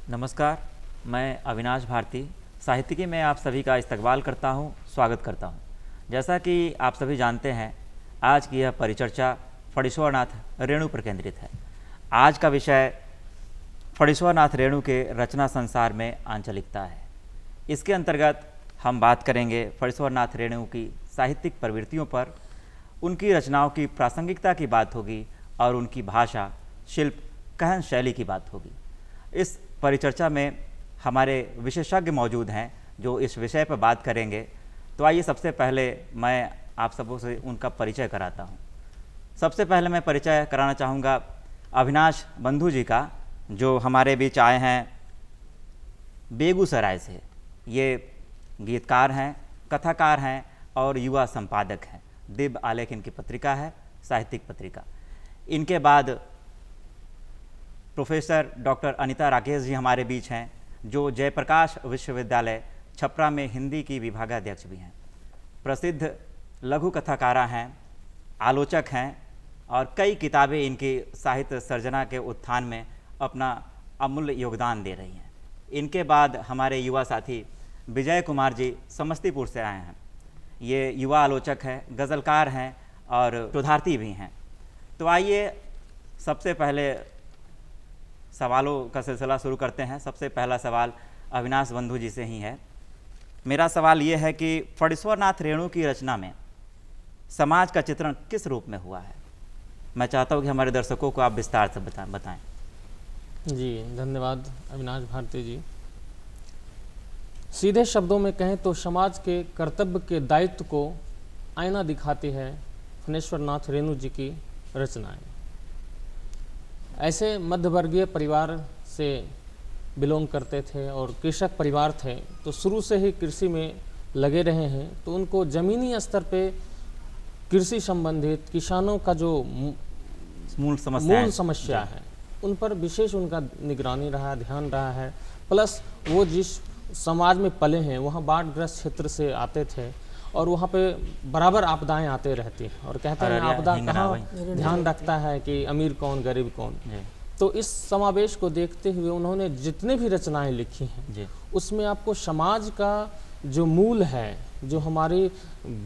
नमस्कार, मैं अविनाश भारती साहित्यिकी में आप सभी का इस्तकबाल करता हूं, स्वागत करता हूं। जैसा कि आप सभी जानते हैं, आज की यह परिचर्चा फणीश्वरनाथ रेणु पर केंद्रित है। आज का विषय फणीश्वरनाथ रेणु के रचना संसार में आंचलिकता है। इसके अंतर्गत हम बात करेंगे फणीश्वरनाथ रेणु की साहित्यिक प्रवृत्तियों पर, उनकी रचनाओं की प्रासंगिकता की बात होगी और उनकी भाषा, शिल्प, कहन शैली की बात होगी। इस परिचर्चा में हमारे विशेषज्ञ मौजूद हैं जो इस विषय पर बात करेंगे। तो आइए सबसे पहले मैं आप सबों से उनका परिचय कराता हूं। सबसे पहले मैं परिचय कराना चाहूँगा अविनाश बंधु जी का, जो हमारे बीच आए हैं बेगूसराय से। ये गीतकार हैं, कथाकार हैं और युवा संपादक हैं। दिव्य आलेख इनकी पत्रिका है, साहित्यिक पत्रिका। इनके बाद प्रोफेसर डॉक्टर अनीता राकेश जी हमारे बीच हैं, जो जयप्रकाश विश्वविद्यालय छपरा में हिंदी की विभागाध्यक्ष भी हैं। प्रसिद्ध लघु कथाकारा हैं, आलोचक हैं और कई किताबें इनकी साहित्य सर्जना के उत्थान में अपना अमूल्य योगदान दे रही हैं। इनके बाद हमारे युवा साथी विजय कुमार जी समस्तीपुर से आए हैं। ये युवा आलोचक हैं, गज़लकार हैं और शोधार्थी भी हैं। तो आइए सबसे पहले सवालों का सिलसिला शुरू करते हैं। सबसे पहला सवाल अविनाश बंधु जी से ही है। मेरा सवाल ये है कि फणीश्वरनाथ रेणु की रचना में समाज का चित्रण किस रूप में हुआ है? मैं चाहता हूँ कि हमारे दर्शकों को आप विस्तार से बताएं। जी धन्यवाद अविनाश भारती जी। सीधे शब्दों में कहें तो समाज के कर्तव्य के दायित्व को आईना दिखाती है फणीश्वरनाथ रेणु जी की रचनाएं। ऐसे मध्यवर्गीय परिवार से बिलोंग करते थे और कृषक परिवार थे, तो शुरू से ही कृषि में लगे रहे हैं। तो उनको ज़मीनी स्तर पे कृषि संबंधित किसानों का जो मूल समस्या है उन पर विशेष उनका निगरानी रहा, ध्यान रहा है। प्लस वो जिस समाज में पले हैं वहाँ बाढ़ग्रस्त क्षेत्र से आते थे और वहाँ पे बराबर आपदाएं आते रहती हैं और कहते हैं आपदा कहाँ ध्यान रखता है कि अमीर कौन गरीब कौन। तो इस समावेश को देखते हुए उन्होंने जितने भी रचनाएं लिखी हैं उसमें आपको समाज का जो मूल है, जो हमारी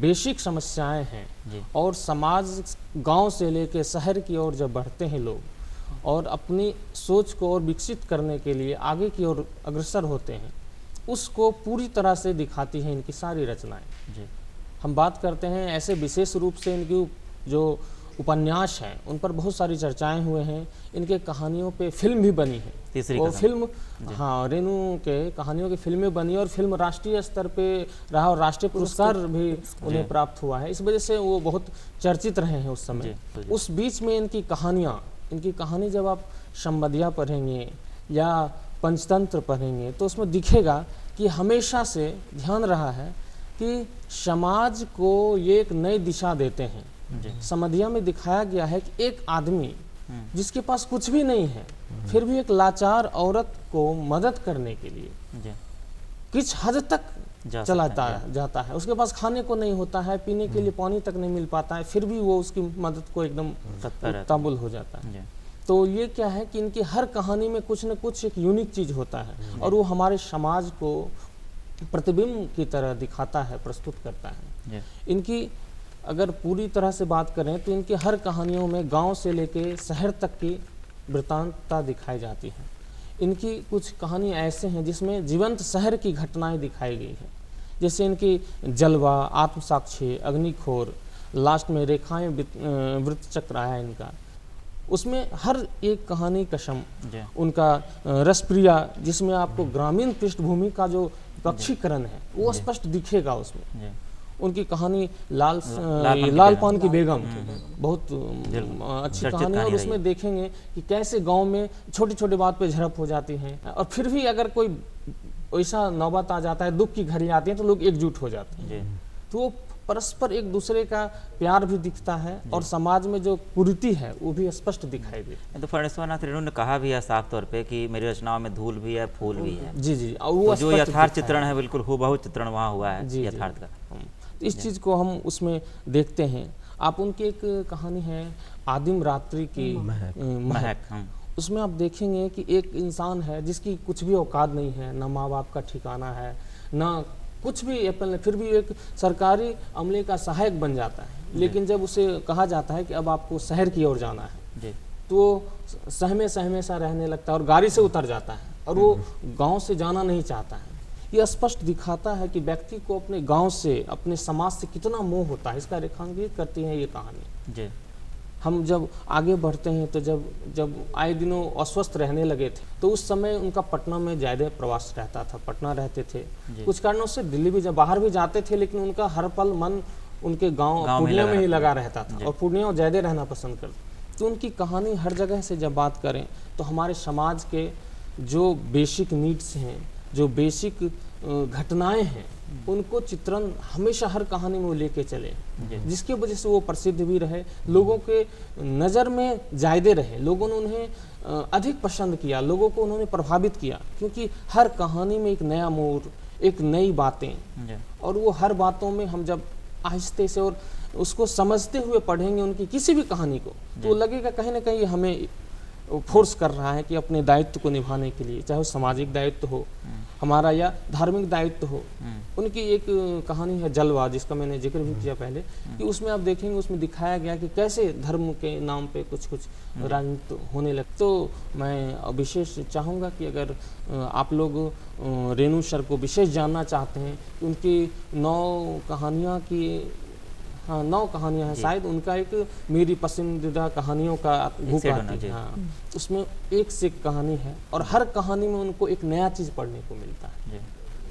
बेसिक समस्याएं हैं और समाज गांव से लेके शहर की ओर जब बढ़ते हैं लोग और अपनी सोच को और विकसित करने के लिए आगे की ओर अग्रसर होते हैं, उसको पूरी तरह से दिखाती हैं इनकी सारी रचनाएं। हम बात करते हैं ऐसे विशेष रूप से इनकी जो उपन्यास हैं उन पर बहुत सारी चर्चाएं हुए हैं। इनके कहानियों पे फिल्म भी बनी है। वो फिल्म रेणु के कहानियों की फिल्में बनी और फिल्म राष्ट्रीय स्तर पे रहा और राष्ट्रीय पुरस्कार भी उन्हें प्राप्त हुआ है। इस वजह से वो बहुत चर्चित रहे हैं उस समय। उस बीच में इनकी कहानी जब आप संबंधिया पढ़ेंगे या पंचतंत्र पढ़ेंगे तो उसमें दिखेगा कि हमेशा से ध्यान रहा है कि समाज को ये एक नई दिशा देते हैं। समधिया में दिखाया गया है कि एक आदमी जिसके पास कुछ भी नहीं है फिर भी एक लाचार औरत को मदद करने के लिए कुछ हद तक जाता है। उसके पास खाने को नहीं होता है, पीने के लिए पानी तक नहीं मिल पाता है, फिर भी वो उसकी मदद को एकदम ताबुल हो जाता है। तो ये क्या है कि इनकी हर कहानी में कुछ न कुछ एक यूनिक चीज़ होता है और वो हमारे समाज को प्रतिबिंब की तरह दिखाता है, प्रस्तुत करता है। इनकी अगर पूरी तरह से बात करें तो इनकी हर कहानियों में गांव से लेके शहर तक की वृत्तांतता दिखाई जाती है। इनकी कुछ कहानी ऐसे हैं जिसमें जीवंत शहर की घटनाएं दिखाई गई है, जैसे इनकी जलवा, आत्मसाक्षी, अग्निखोर, लास्ट में रेखाएं वृत्तचक्र आया इनका। उसमें हर एक कहानी कसम उनका रसप्रिया, जिसमें आपको ग्रामीण पृष्ठभूमि का जो पक्षीकरण है वो स्पष्ट दिखेगा उसमें। उनकी कहानी लाल पान की बेगम बहुत अच्छी कहानी है और उसमें देखेंगे कि कैसे गांव में छोटी छोटी बात पे झड़प हो जाती है और फिर भी अगर कोई ऐसा नौबत आ जाता है, दुख की घड़ी आती है तो लोग एकजुट हो जाते हैं। तो वो परस्पर एक दूसरे का प्यार भी दिखता है और समाज में जो कुरीति है वो भी स्पष्ट दिखाई देती है। तो फणीश्वरनाथ रेणु ने कहा भी है साफ तौर पे कि मेरी रचनाओं में धूल भी है, फूल भी है। जी और वो जो यथार्थ चित्रण है बिल्कुल हूबहू चित्रण वहाँ हुआ है यथार्थ का। इस चीज़ को हम उसमें देखते हैं। आप उनकी एक कहानी है आदिम रात्रि की महक, उसमें आप देखेंगे कि एक इंसान है जिसकी कुछ भी औकात नहीं है, ना माँ बाप का ठिकाना है, ना कुछ भी एप्पल, फिर भी एक सरकारी अमले का सहायक बन जाता है। लेकिन जब उसे कहा जाता है कि अब आपको शहर की ओर जाना है जी तो वो सहमे सहमे सा रहने लगता है और गाड़ी से उतर जाता है और वो गांव से जाना नहीं चाहता है। ये स्पष्ट दिखाता है कि व्यक्ति को अपने गांव से, अपने समाज से कितना मोह होता है। इसका रेखांकित करती है ये कहानी। जी हम जब आगे बढ़ते हैं तो जब आए दिनों अस्वस्थ रहने लगे थे तो उस समय उनका पटना में ज़्यादा प्रवास रहता था, पटना रहते थे। कुछ कारणों से दिल्ली भी जब बाहर भी जाते थे, लेकिन उनका हर पल मन उनके गांव पूर्णिया में ही लगा रहता था और पूर्णिया ज़्यादा रहना पसंद करते। तो उनकी कहानी हर जगह से जब बात करें तो हमारे समाज के जो बेसिक नीड्स हैं, जो बेसिक घटनाएं हैं, उनको चित्रण हमेशा हर कहानी में वो लेके चले, जिसकी वजह से वो प्रसिद्ध भी रहे, लोगों के नज़र में जायदे रहे, लोगों ने उन्हें अधिक पसंद किया, लोगों को उन्होंने प्रभावित किया, क्योंकि हर कहानी में एक नया मोड़, एक नई बातें, और वो हर बातों में हम जब आहिस्ते से और उसको समझते हुए पढ़ेंगे उनकी किसी भी कहानी को, तो लगेगा कहीं ना कहीं हमें फोर्स कर रहा है कि अपने दायित्व को निभाने के लिए, चाहे वो सामाजिक दायित्व हो हमारा या धार्मिक दायित्व हो। उनकी एक कहानी है जलवा, जिसका मैंने जिक्र भी किया पहले, कि उसमें आप देखेंगे उसमें दिखाया गया कि कैसे धर्म के नाम पे कुछ कुछ राजनीति होने लगे। तो मैं विशेष चाहूँगा कि अगर आप लोग रेणु सर को विशेष जानना चाहते हैं, उनकी 9 कहानियाँ की 9 कहानियाँ हैं शायद, उनका एक मेरी पसंदीदा कहानियों का बुक आती है, हाँ, उसमें एक से एक कहानी है और हर कहानी में उनको एक नया चीज़ पढ़ने को मिलता है।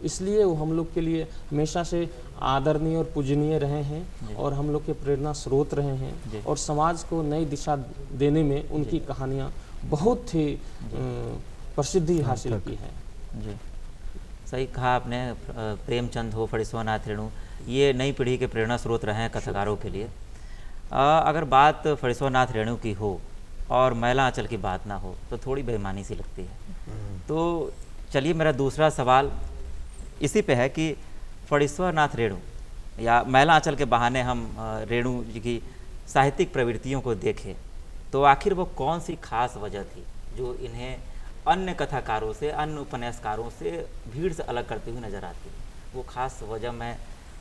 इसलिए वो हम लोग के लिए हमेशा से आदरणीय और पूजनीय रहे हैं और हम लोग के प्रेरणा स्रोत रहे हैं, और समाज को नई दिशा देने में उनकी कहानियाँ बहुत ही प्रसिद्धि हासिल की है। जी, सही कहा आपने। प्रेमचंद हो, फणीश्वरनाथ रेणु, ये नई पीढ़ी के प्रेरणा स्रोत रहे हैं कथाकारों के लिए। अगर बात फणीश्वरनाथ रेणु की हो और मैला आंचल की बात ना हो तो थोड़ी बेईमानी सी लगती है। तो चलिए, मेरा दूसरा सवाल इसी पे है कि फणीश्वरनाथ रेणु या मैला आंचल के बहाने हम रेणु जी की साहित्यिक प्रवृत्तियों को देखें तो आखिर वो कौन सी खास वजह थी जो इन्हें अन्य कथाकारों से, अन्य उपन्यासकारों से भीड़ से अलग करती हुई नजर आती है? वो खास वजह मैं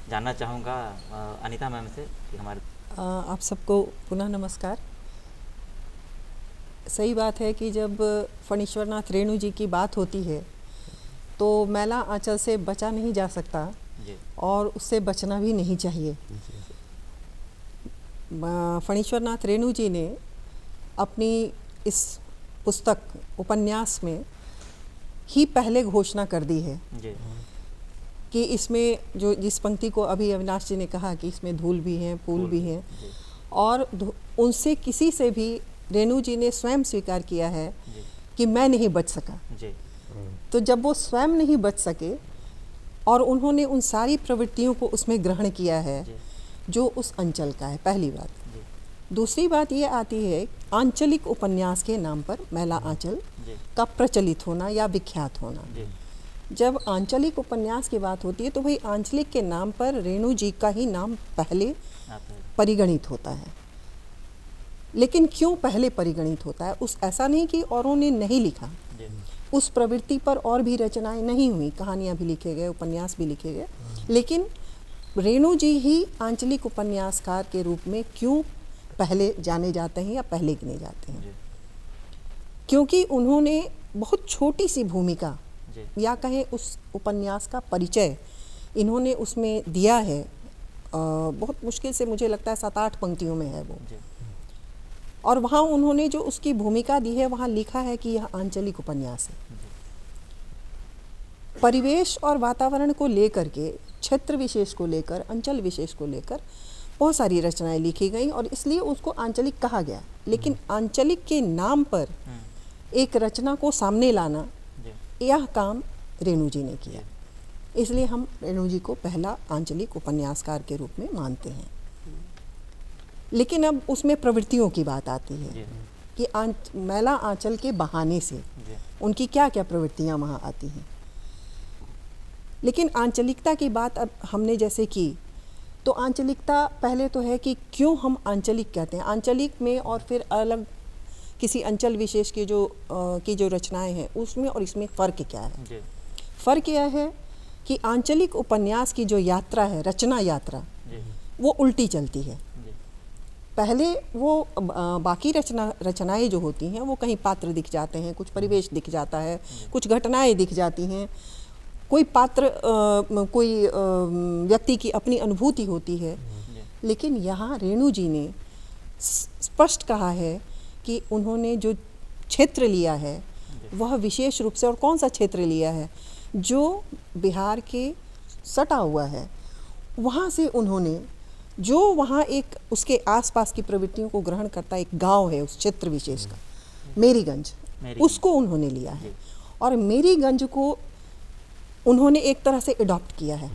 जानना चाहूँगा अनीता मैम से कि हमारे। आप सबको पुनः नमस्कार। सही बात है कि जब फणीश्वरनाथ रेणु जी की बात होती है तो मैला आंचल से बचा नहीं जा सकता और उससे बचना भी नहीं चाहिए। फणीश्वरनाथ रेणु जी ने अपनी इस पुस्तक, उपन्यास में ही पहले घोषणा कर दी है कि इसमें जो जिस पंक्ति को अभी अविनाश जी ने कहा कि इसमें धूल भी है, फूल भी है, और उनसे किसी से भी रेणु जी ने स्वयं स्वीकार किया है कि मैं नहीं बच सका। तो जब वो स्वयं नहीं बच सके और उन्होंने उन सारी प्रवृत्तियों को उसमें ग्रहण किया है जो उस अंचल का है, पहली बात। दूसरी बात ये आती है आंचलिक उपन्यास के नाम पर मैला आंचल का प्रचलित होना या विख्यात होना। जब आंचलिक उपन्यास की बात होती है तो भाई आंचलिक के नाम पर रेणु जी का ही नाम पहले परिगणित होता है। लेकिन क्यों पहले परिगणित होता है? ऐसा नहीं कि औरों ने नहीं लिखा, उस प्रवृत्ति पर और भी रचनाएं नहीं हुई, कहानियाँ भी लिखे गए, उपन्यास भी लिखे गए, लेकिन रेणु जी ही आंचलिक उपन्यासकार के रूप में क्यों पहले जाने जाते हैं या पहले गिने जाते हैं? क्योंकि उन्होंने बहुत छोटी सी भूमिका या कहें उस उपन्यास का परिचय इन्होंने उसमें दिया है। बहुत मुश्किल से मुझे लगता है 7-8 पंक्तियों में है वो, और वहाँ उन्होंने जो उसकी भूमिका दी है वहाँ लिखा है कि यह आंचलिक उपन्यास है। परिवेश और वातावरण को लेकर के, क्षेत्र विशेष को लेकर, अंचल विशेष को लेकर बहुत सारी रचनाएं लिखी गई और इसलिए उसको आंचलिक कहा गया। लेकिन आंचलिक के नाम पर एक रचना को सामने लाना, यह काम रेणु जी ने किया। इसलिए हम रेणु जी को पहला आंचलिक उपन्यासकार के रूप में मानते हैं। लेकिन अब उसमें प्रवृत्तियों की बात आती है कि मैला आंचल के बहाने से उनकी क्या क्या प्रवृत्तियां वहाँ आती हैं। लेकिन आंचलिकता की बात अब हमने जैसे की, तो आंचलिकता पहले तो है कि क्यों हम आंचलिक कहते हैं। आंचलिक में और फिर अलग किसी अंचल विशेष की जो रचनाएं हैं उसमें और इसमें फ़र्क क्या है। जी फ़र्क यह है कि आंचलिक उपन्यास की जो यात्रा है, रचना यात्रा, जी वो उल्टी चलती है। जी पहले वो बाकी रचनाएं जो होती हैं वो कहीं पात्र दिख जाते हैं, कुछ परिवेश दिख जाता है, कुछ घटनाएं दिख जाती हैं, कोई पात्र कोई व्यक्ति की अपनी अनुभूति होती है। लेकिन यहाँ रेणु जी ने स्पष्ट कहा है कि उन्होंने जो क्षेत्र लिया है वह विशेष रूप से, और कौन सा क्षेत्र लिया है, जो बिहार के सटा हुआ है, वहाँ से उन्होंने जो वहाँ एक उसके आसपास की प्रवृत्तियों को ग्रहण करता एक गांव है उस क्षेत्र विशेष का, मेरीगंज, उसको उन्होंने लिया है और मेरीगंज को उन्होंने एक तरह से अडॉप्ट किया है,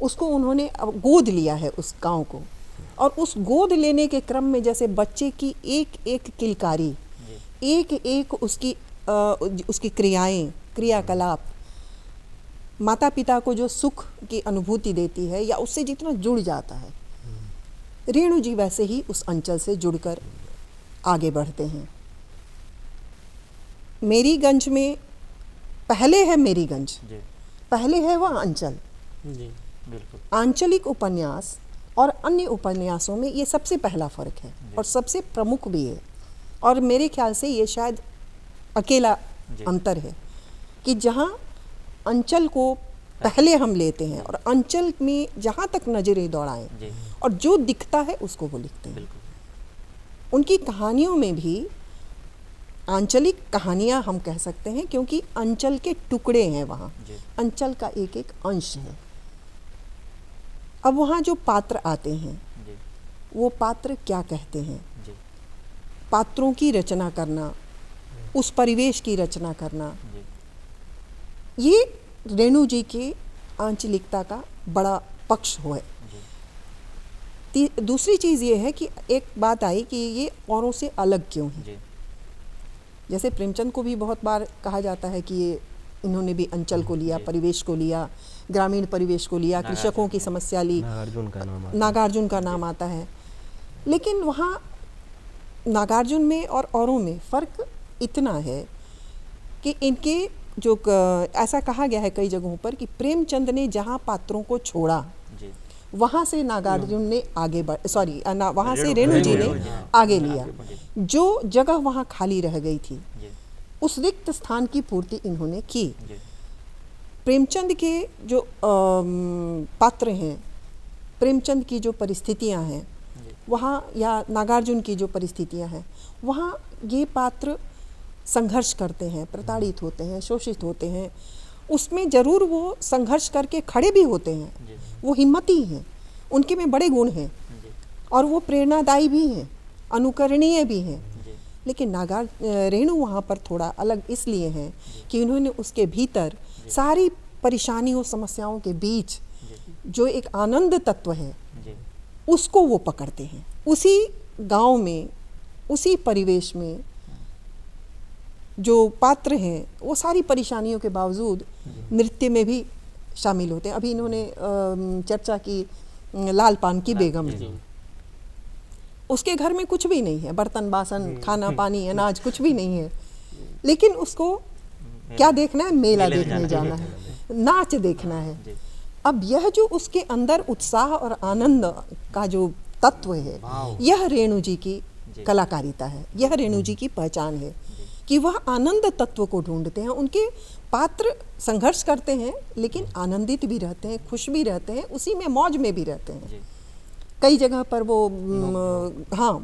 उसको उन्होंने अब गोद लिया है उस गांव को। और उस गोद लेने के क्रम में जैसे बच्चे की एक एक किलकारी, एक एक उसकी क्रियाएं, क्रियाकलाप माता पिता को जो सुख की अनुभूति देती है या उससे जितना जुड़ जाता है, रेणु जी वैसे ही उस अंचल से जुड़कर आगे बढ़ते हैं। मेरीगंज में पहले है मेरीगंज, पहले है वह अंचल। जी बिल्कुल। आंचलिक उपन्यास और अन्य उपन्यासों में ये सबसे पहला फर्क है और सबसे प्रमुख भी है, और मेरे ख्याल से ये शायद अकेला अंतर है कि जहाँ अंचल को पहले हम लेते हैं और अंचल में जहाँ तक नजरें दौड़ाएं और जो दिखता है उसको वो लिखते हैं। उनकी कहानियों में भी आंचलिक कहानियाँ हम कह सकते हैं क्योंकि अंचल के टुकड़े हैं, वहाँ अंचल का एक एक अंश है। अब वहाँ जो पात्र आते हैं वो पात्र क्या कहते हैं, पात्रों की रचना करना, उस परिवेश की रचना करना, ये रेणु जी के आंचलिकता का बड़ा पक्ष है। दूसरी चीज़ ये है कि एक बात आई कि ये औरों से अलग क्यों है। जैसे प्रेमचंद को भी बहुत बार कहा जाता है कि ये इन्होंने भी अंचल को लिया, परिवेश को लिया, ग्रामीण परिवेश को लिया, कृषकों की समस्या ली, नागार्जुन का नाम आता है। लेकिन वहाँ नागार्जुन में और औरों में फ़र्क इतना है कि इनके जो ऐसा कहा गया है कई जगहों पर कि प्रेमचंद ने जहाँ पात्रों को छोड़ा वहाँ से नागार्जुन ने आगे वहाँ से रेणु जी ने आगे लिया। जो जगह वहाँ खाली रह गई थी उस रिक्त स्थान की पूर्ति इन्होंने की। प्रेमचंद के जो पात्र हैं, प्रेमचंद की जो परिस्थितियाँ हैं वहाँ, या नागार्जुन की जो परिस्थितियाँ हैं वहाँ, ये पात्र संघर्ष करते हैं, प्रताड़ित होते हैं, शोषित होते हैं। उसमें ज़रूर वो संघर्ष करके खड़े भी होते हैं, वो हिम्मती हैं, उनके में बड़े गुण हैं और वो प्रेरणादायी भी हैं, अनुकरणीय भी हैं। लेकिन रेणु वहाँ पर थोड़ा अलग इसलिए हैं कि उन्होंने उसके भीतर सारी परेशानियों, समस्याओं के बीच जो एक आनंद तत्व है उसको वो पकड़ते हैं। उसी गांव में, उसी परिवेश में जो पात्र हैं वो सारी परेशानियों के बावजूद नृत्य में भी शामिल होते हैं। अभी इन्होंने चर्चा की लाल पान की बेगम, उसके घर में कुछ भी नहीं है, बर्तन बासन, खाना पानी, अनाज कुछ भी नहीं है, लेकिन उसको क्या देखना है, मेला देखने जाना है, नाच देखना है। अब यह जो उसके अंदर उत्साह और आनंद का जो तत्व है, यह रेणु जी की कलाकारिता है, यह रेणु जी की पहचान है कि वह आनंद तत्व को ढूंढते हैं। उनके पात्र संघर्ष करते हैं लेकिन आनंदित भी रहते हैं, खुश भी रहते हैं, उसी में मौज में भी रहते हैं। कई जगह पर वो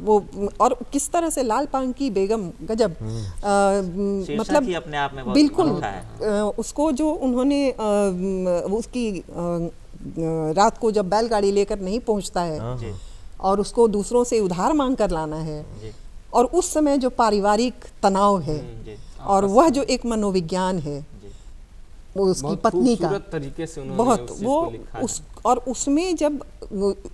वो और किस तरह से लाल पान की बेगम गजब मतलब अपने आप में बिल्कुल उसको जो उन्होंने उसकी रात को जब बैलगाड़ी लेकर नहीं पहुंचता है और उसको दूसरों से उधार मांग कर लाना है, और उस समय जो पारिवारिक तनाव है और वह जो एक मनोविज्ञान है, उसकी बहुत पत्नी का खूबसूरत तरीके से उन्होंने बहुत उस चीज़ वो को लिखा है। उस और उसमें जब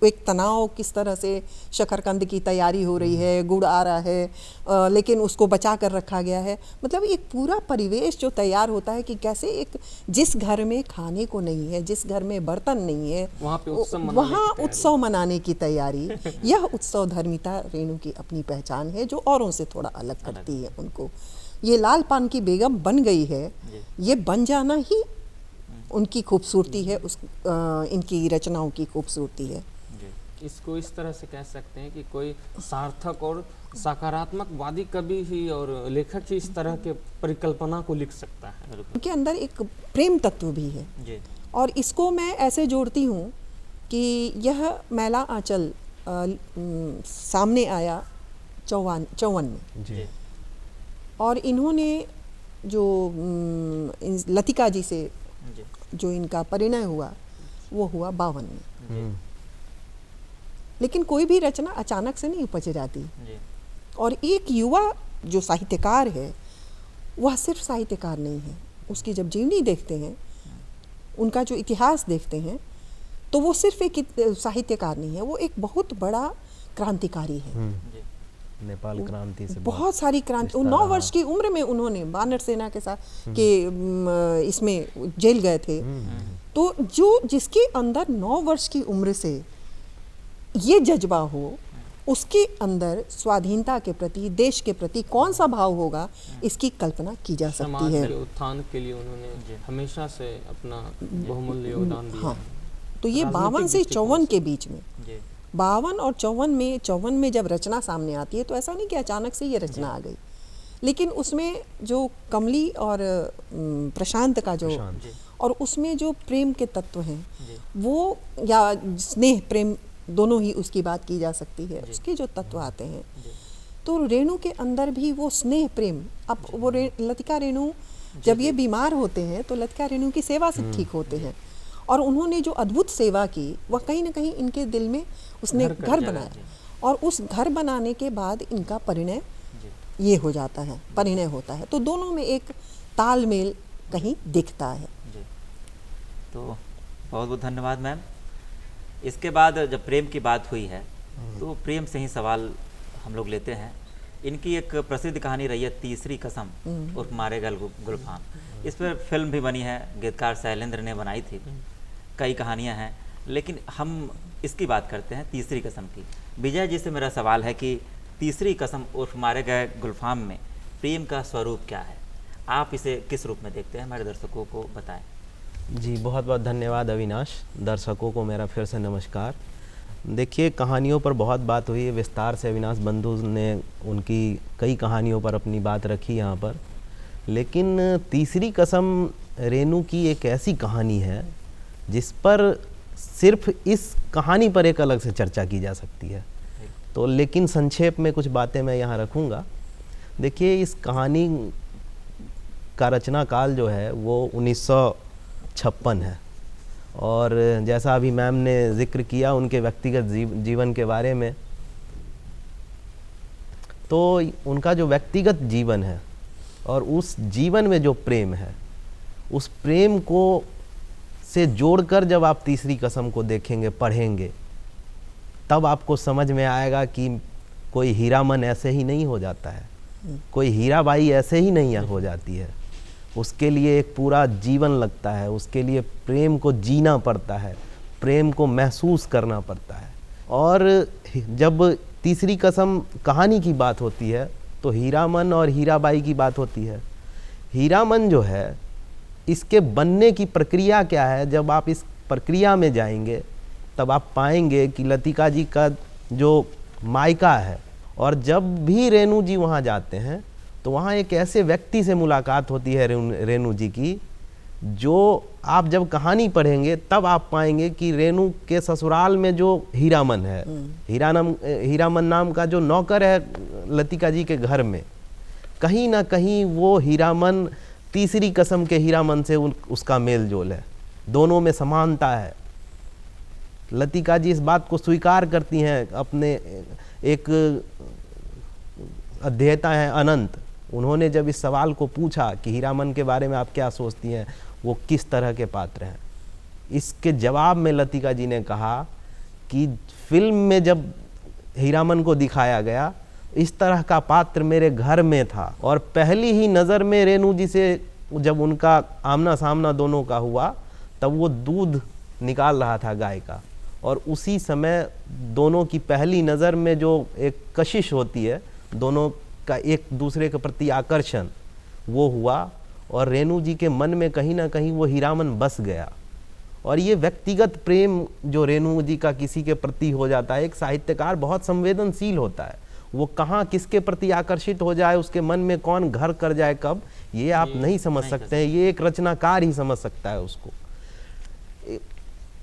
एक तनाव किस तरह से शकरकंद की तैयारी हो रही है, गुड़ आ रहा है, लेकिन उसको बचा कर रखा गया है। मतलब एक पूरा परिवेश जो तैयार होता है कि कैसे एक जिस घर में खाने को नहीं है, जिस घर में बर्तन नहीं है, वहाँ पे उत्सव मनाने वहाँ की तैयारी। उत्सव मनाने की तैयारी। यह उत्सव धर्मिता रेणु की अपनी पहचान है जो औरों से थोड़ा अलग करती है उनको। ये लाल पान की बेगम बन गई है, ये बन जाना ही उनकी खूबसूरती है, इनकी रचनाओं की खूबसूरती है। इसको इस तरह से कह सकते हैं कि कोई सार्थक और सकारात्मकवादी कवि ही और लेखक ही इस तरह के परिकल्पना को लिख सकता है। उनके अंदर एक प्रेम तत्व भी है जी। और इसको मैं ऐसे जोड़ती हूँ कि यह मैला आंचल सामने आया 54 में जी। और इन्होंने जो लतिका जी से जी। जो इनका परिणय हुआ वो हुआ 52 में। लेकिन कोई भी रचना अचानक से नहीं उपज जाती जी। और एक युवा जो साहित्यकार है वह सिर्फ साहित्यकार नहीं है, उसकी जब जीवनी देखते हैं, उनका जो इतिहास देखते हैं, तो वो सिर्फ एक साहित्यकार नहीं है, वो एक बहुत बड़ा क्रांतिकारी है। जी। नेपाल क्रांति से बहुत सारी क्रांति 9 वर्ष की उम्र में उन्होंने वानर सेना के साथ के इसमें जेल गए थे। तो जो जिसके अंदर 9 वर्ष की उम्र से ये जज्बा हो, उसके अंदर स्वाधीनता के प्रति, देश के प्रति कौन सा भाव होगा, इसकी कल्पना की जा सकती समाज है। के उत्थान के लिए उन्होंने हमेशा से अपना बहुमूल्य योगदान दिया हाँ, है। तो ये 52 से 54 के बीच में, जी। 52 और 54 में जब रचना सामने आती है तो ऐसा नहीं कि अचानक से ये रचना आ गई, लेकिन उसमें जो कमली और प्रशांत का जो और उसमें जो प्रेम के तत्व हैं वो, या स्नेह प्रेम दोनों ही उसकी बात की जा सकती है, उसके जो तत्व आते हैं, तो रेणु के अंदर भी वो स्नेह प्रेम। अब वो लतिका रेणु जब ये बीमार होते हैं तो लतिका रेणु की सेवा से ठीक होते हैं और उन्होंने जो अद्भुत सेवा की वह कहीं ना कहीं इनके दिल में उसने घर बनाया और उस घर बनाने के बाद इनका परिणय ये हो जाता है, परिणय होता है। तो दोनों में एक तालमेल कहीं दिखता है। जी। तो बहुत बहुत धन्यवाद मैम। इसके बाद जब प्रेम की बात हुई है तो प्रेम से ही सवाल हम लोग लेते हैं। इनकी एक प्रसिद्ध कहानी रही है तीसरी कसम उर्फ मारे गए गुलफाम। इस पर फिल्म भी बनी है, गीतकार शैलेंद्र ने बनाई थी, कई कहानियां हैं, लेकिन हम इसकी बात करते हैं तीसरी कसम की। विजय जी से मेरा सवाल है कि तीसरी कसम उर्फ मारे गए गुलफाम में प्रेम का स्वरूप क्या है? आप इसे किस रूप में देखते हैं, हमारे दर्शकों को बताएं। जी, बहुत बहुत धन्यवाद अविनाश। दर्शकों को मेरा फिर से नमस्कार। देखिए, कहानियों पर बहुत बात हुई है, विस्तार से अविनाश बंधु ने उनकी कई कहानियों पर अपनी बात रखी यहाँ पर, लेकिन तीसरी कसम रेणु की एक ऐसी कहानी है जिस पर सिर्फ इस कहानी पर एक अलग से चर्चा की जा सकती है। तो लेकिन संक्षेप में कुछ बातें मैं यहाँ रखूँगा। देखिए, इस कहानी का रचना काल जो है वो 1956 है और जैसा अभी मैम ने जिक्र किया उनके व्यक्तिगत जीवन के बारे में, तो उनका जो व्यक्तिगत जीवन है और उस जीवन में जो प्रेम है, उस प्रेम को से जोड़कर जब आप तीसरी कसम को देखेंगे, पढ़ेंगे, तब आपको समझ में आएगा कि कोई हीरामन ऐसे ही नहीं हो जाता है, कोई हीराबाई ऐसे ही नहीं हो जाती है। उसके लिए एक पूरा जीवन लगता है, उसके लिए प्रेम को जीना पड़ता है, प्रेम को महसूस करना पड़ता है। और जब तीसरी कसम कहानी की बात होती है तो हीरामन और हीराबाई की बात होती है। हीरामन जो है, इसके बनने की प्रक्रिया क्या है, जब आप इस प्रक्रिया में जाएंगे तब आप पाएंगे कि लतिका जी का जो मायका है, और जब भी रेणु जी वहाँ जाते हैं तो वहाँ एक ऐसे व्यक्ति से मुलाकात होती है रेणु जी की, जो आप जब कहानी पढ़ेंगे तब आप पाएंगे कि रेणु के ससुराल में जो हीरामन है, हीरामन नाम का जो नौकर है लतिका जी के घर में, कहीं ना कहीं वो हीरामन तीसरी कसम के हीरामन से उसका मेल जोल है, दोनों में समानता है। लतिका जी इस बात को स्वीकार करती हैं। अपने एक अध्येता है अनंत, उन्होंने जब इस सवाल को पूछा कि हीरामन के बारे में आप क्या सोचती हैं, वो किस तरह के पात्र हैं, इसके जवाब में लतिका जी ने कहा कि फिल्म में जब हीरामन को दिखाया गया, इस तरह का पात्र मेरे घर में था, और पहली ही नज़र में रेणु जी से जब उनका आमना सामना दोनों का हुआ, तब वो दूध निकाल रहा था गाय का, और उसी समय दोनों की पहली नज़र में जो एक कशिश होती है, दोनों का एक दूसरे के प्रति आकर्षण, वो हुआ, और रेणु जी के मन में कहीं ना कहीं वो हीरामन बस गया। और ये व्यक्तिगत प्रेम जो रेणु जी का किसी के प्रति हो जाता है, एक साहित्यकार बहुत संवेदनशील होता है, वो कहाँ किसके प्रति आकर्षित हो जाए, उसके मन में कौन घर कर जाए कब, ये आप नहीं समझ सकते हैं, ये एक रचनाकार ही समझ सकता है उसको।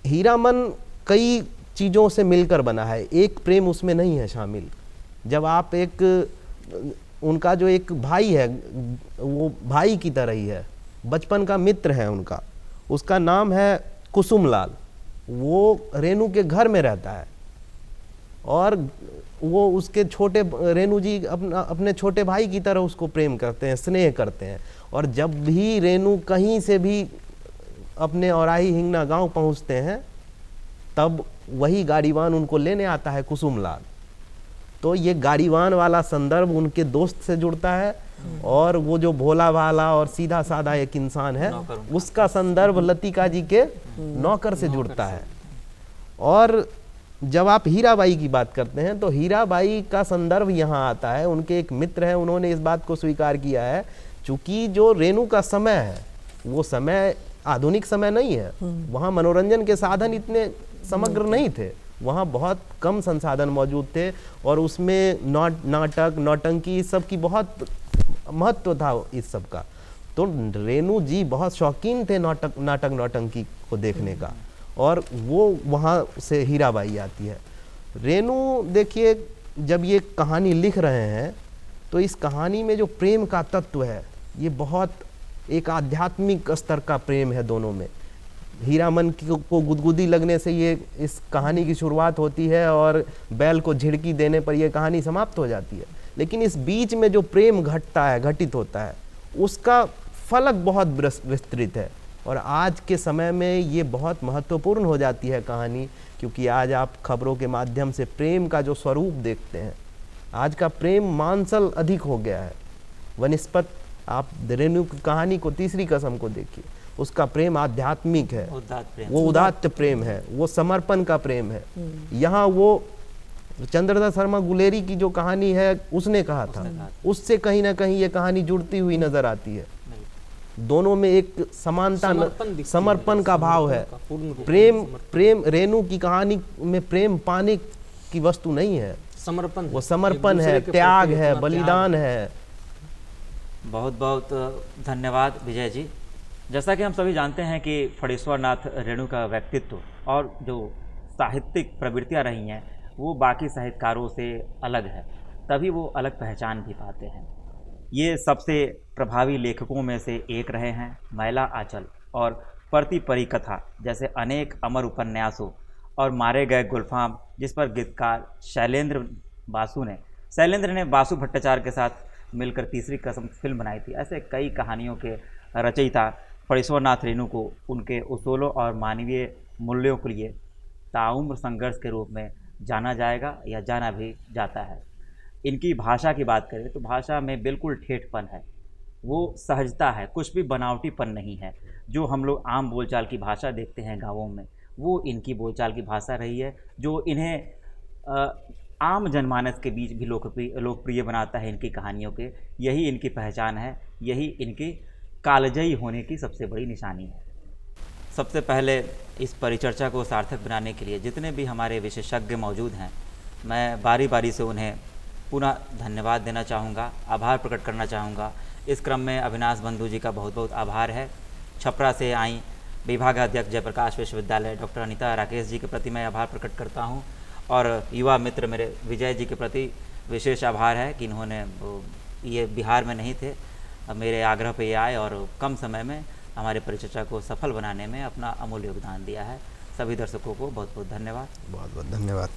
हीरामन कई चीज़ों से मिलकर बना है, एक प्रेम उसमें नहीं है शामिल। जब आप उनका जो एक भाई है, वो भाई की तरह ही है, बचपन का मित्र है उनका, उसका नाम है कुसुमलाल, वो रेणु के घर में रहता है, और वो उसके छोटे, रेणु जी अपने छोटे भाई की तरह उसको प्रेम करते हैं, स्नेह करते हैं। और जब भी रेणु कहीं से भी अपने औराही हिंगना गांव पहुंचते हैं, तब वही गाड़ीवान उनको लेने आता है, कुसुमलाल। तो ये गाड़ीवान वाला संदर्भ उनके दोस्त से जुड़ता है, और वो जो भोला भाला और सीधा साधा एक इंसान है, उसका संदर्भ लतिका जी के नौकर से जुड़ता है। और जब आप हीराबाई की बात करते हैं, तो हीराबाई का संदर्भ यहाँ आता है, उनके एक मित्र हैं, उन्होंने इस बात को स्वीकार किया है, चूंकि जो रेणु का समय है, वो समय आधुनिक समय नहीं है, वहाँ मनोरंजन के साधन इतने समग्र नहीं थे, वहाँ बहुत कम संसाधन मौजूद थे, और उसमें नाटक नौटंकी इस सब की बहुत महत्व था इस सब का। तो रेणु जी बहुत शौकीन थे नाटक नौटंकी को देखने का, और वो वहाँ से हीराबाई आती है। रेणु देखिए, जब ये कहानी लिख रहे हैं, तो इस कहानी में जो प्रेम का तत्व है, ये बहुत एक आध्यात्मिक स्तर का प्रेम है दोनों में। हीरामन को गुदगुदी लगने से ये इस कहानी की शुरुआत होती है, और बैल को झिड़की देने पर यह कहानी समाप्त हो जाती है। लेकिन इस बीच में जो प्रेम घटित होता है, उसका फलक बहुत विस्तृत है, और आज के समय में ये बहुत महत्वपूर्ण हो जाती है कहानी, क्योंकि आज आप खबरों के माध्यम से प्रेम का जो स्वरूप देखते हैं, आज का प्रेम मांसल अधिक हो गया है। वनिस्पत आप रेणु की कहानी को, तीसरी कसम को देखिए, उसका प्रेम आध्यात्मिक है, वो उदात्त प्रेम है, वो समर्पण का प्रेम है। यहाँ वो चंद्रदास शर्मा गुलेरी की जो कहानी है, उसने कहा था, उससे कहीं ना कहीं ये कहानी जुड़ती हुई नजर आती है। दोनों में एक समानता, समर्पण का भाव है। प्रेम रेणु की कहानी में प्रेम पाने की वस्तु नहीं है, समर्पण, वो समर्पण है, त्याग है, बलिदान है। बहुत बहुत धन्यवाद विजय जी। जैसा कि हम सभी जानते हैं कि फणीश्वर नाथ रेणु का व्यक्तित्व और जो साहित्यिक प्रवृत्तियाँ रही हैं, वो बाकी साहित्यकारों से अलग है, तभी वो अलग पहचान भी पाते हैं। ये सबसे प्रभावी लेखकों में से एक रहे हैं। मैला आंचल और परती परी कथा जैसे अनेक अमर उपन्यासों, और मारे गए गुलफाम, जिस पर गीतकार शैलेंद्र ने बासु भट्टाचार्य के साथ मिलकर तीसरी कसम फिल्म बनाई थी। ऐसे कई कहानियों के रचयिता फणीश्वर नाथ रेणु को उनके उसूलों और मानवीय मूल्यों के लिए ताउम्र संघर्ष के रूप में जाना जाएगा या जाना भी जाता है। इनकी भाषा की बात करें तो भाषा में बिल्कुल ठेठपन है, वो सहजता है, कुछ भी बनावटीपन नहीं है। जो हम लोग आम बोलचाल की भाषा देखते हैं गाँवों में, वो इनकी बोलचाल की भाषा रही है, जो इन्हें आम जनमानस के बीच भी लोकप्रिय बनाता है। इनकी कहानियों के यही इनकी पहचान है, यही इनकी कालजयी होने की सबसे बड़ी निशानी है। सबसे पहले इस परिचर्चा को सार्थक बनाने के लिए जितने भी हमारे विशेषज्ञ मौजूद हैं, मैं बारी बारी से उन्हें पुनः धन्यवाद देना चाहूँगा, आभार प्रकट करना चाहूँगा। इस क्रम में अविनाश बंधु जी का बहुत बहुत आभार है। छपरा से आई विभागाध्यक्ष जयप्रकाश विश्वविद्यालय डॉक्टर अनीता राकेश जी के प्रति मैं आभार प्रकट करता हूँ, और युवा मित्र मेरे विजय जी के प्रति विशेष आभार है कि इन्होंने, ये बिहार में नहीं थे, मेरे आग्रह पे ये आए और कम समय में हमारे परिचर्चा को सफल बनाने में अपना अमूल्य योगदान दिया है। सभी दर्शकों को बहुत बहुत धन्यवाद। बहुत बहुत धन्यवाद।